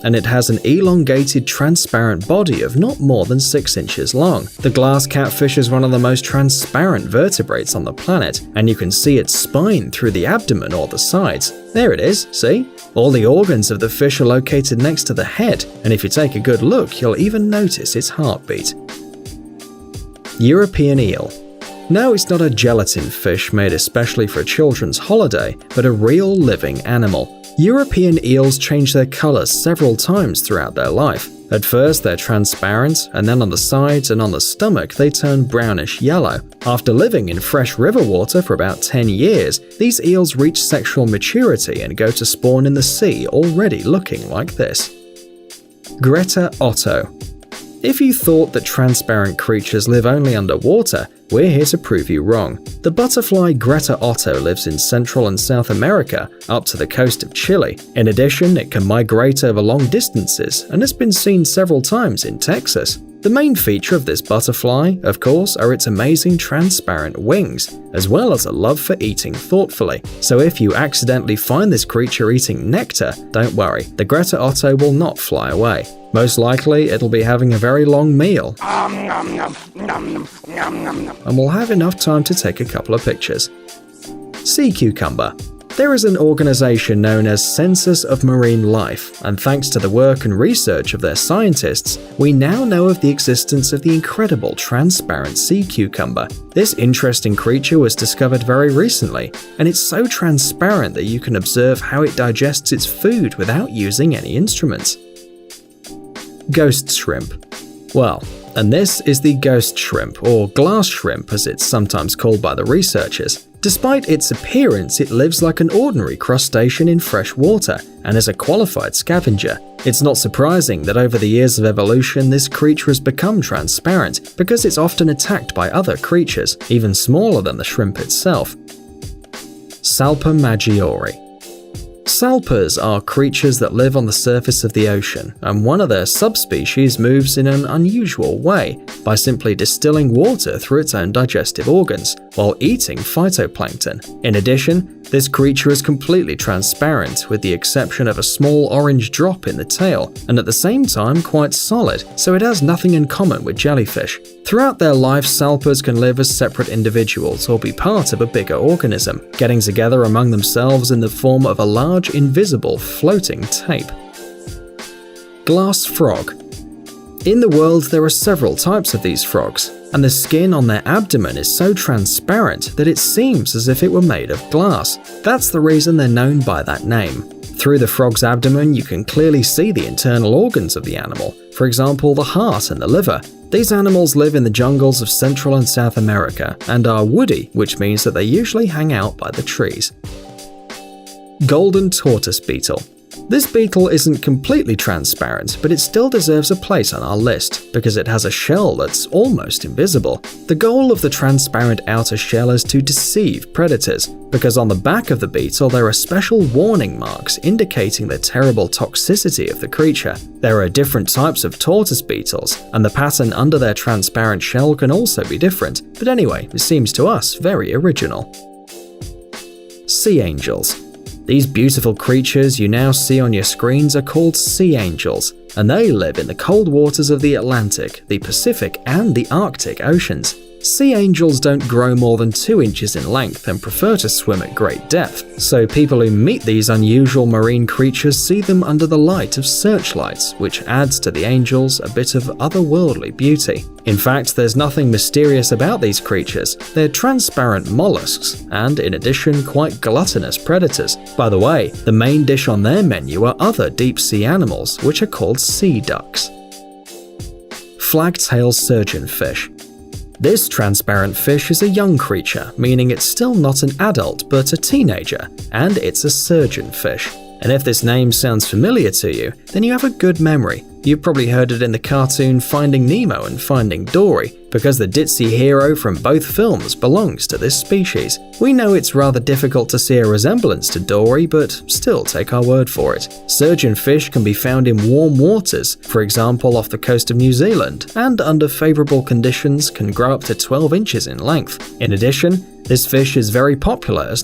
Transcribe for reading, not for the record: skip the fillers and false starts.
and it has an elongated transparent body of not more than 6 inches long. The glass catfish is one of the most transparent vertebrates on the planet, and you can see its spine through the abdomen or the sides. There it is, see? All the organs of the fish are located next to the head, and if you take a good look, you'll even notice its heartbeat. European eel. No, it's not a gelatin fish made especially for a children's holiday, but a real living animal. European eels change their colors several times throughout their life. At first they're transparent, and then on the sides and on the stomach they turn brownish yellow. After living in fresh river water for about 10 years, these eels reach sexual maturity and go to spawn in the sea already looking like this. Greta Otto. If you thought that transparent creatures live only underwater, we're here to prove you wrong. The butterfly Greta Otto lives in Central and South America, up to the coast of Chile. In addition, it can migrate over long distances and has been seen several times in Texas. The main feature of this butterfly, of course, are its amazing transparent wings, as well as a love for eating thoughtfully. So if you accidentally find this creature eating nectar, don't worry, the Greta Otto will not fly away. Most likely, it'll be having a very long meal, and will have enough time to take a couple of pictures. Sea cucumber. There is an organization known as Census of Marine Life, and thanks to the work and research of their scientists, we now know of the existence of the incredible transparent sea cucumber. This interesting creature was discovered very recently, and it's so transparent that you can observe how it digests its food without using any instruments. Ghost shrimp. Well, and this is the ghost shrimp, or glass shrimp as it's sometimes called by the researchers. Despite its appearance, it lives like an ordinary crustacean in fresh water and is a qualified scavenger. It's not surprising that over the years of evolution, this creature has become transparent because it's often attacked by other creatures, even smaller than the shrimp itself. Salpa maggiore. Salpers are creatures that live on the surface of the ocean, and one of their subspecies moves in an unusual way by simply distilling water through its own digestive organs, while eating phytoplankton. In addition, this creature is completely transparent, with the exception of a small orange drop in the tail, and at the same time quite solid, so it has nothing in common with jellyfish. Throughout their life, salpers can live as separate individuals or be part of a bigger organism, getting together among themselves in the form of a large invisible floating tape. Glass frog. In the world, there are several types of these frogs, and the skin on their abdomen is so transparent that it seems as if it were made of glass. That's the reason they're known by that name. Through the frog's abdomen, you can clearly see the internal organs of the animal, for example, the heart and the liver. These animals live in the jungles of Central and South America and are woody, which means that they usually hang out by the trees. Golden tortoise beetle. This beetle isn't completely transparent, but it still deserves a place on our list because it has a shell that's almost invisible. The goal of the transparent outer shell is to deceive predators, because on the back of the beetle there are special warning marks indicating the terrible toxicity of the creature. There are different types of tortoise beetles, and the pattern under their transparent shell can also be different, but anyway, it seems to us very original. Sea angels. These beautiful creatures you now see on your screens are called sea angels, and they live in the cold waters of the Atlantic, the Pacific, and the Arctic Oceans. Sea angels don't grow more than 2 inches in length and prefer to swim at great depth, so people who meet these unusual marine creatures see them under the light of searchlights, which adds to the angels a bit of otherworldly beauty. In fact, there's nothing mysterious about these creatures. They're transparent mollusks, and in addition, quite gluttonous predators. By the way, the main dish on their menu are other deep-sea animals, which are called sea ducks. Flagtail surgeonfish. This transparent fish is a young creature, meaning it's still not an adult but a teenager, and it's a surgeonfish. And if this name sounds familiar to you, then you have a good memory. You've probably heard it in the cartoon Finding Nemo and Finding Dory, because the ditzy hero from both films belongs to this species. We know it's rather difficult to see a resemblance to Dory, but still take our word for it. Surgeonfish can be found in warm waters, for example off the coast of New Zealand, and under favourable conditions can grow up to 12 inches in length. In addition, this fish is very popular as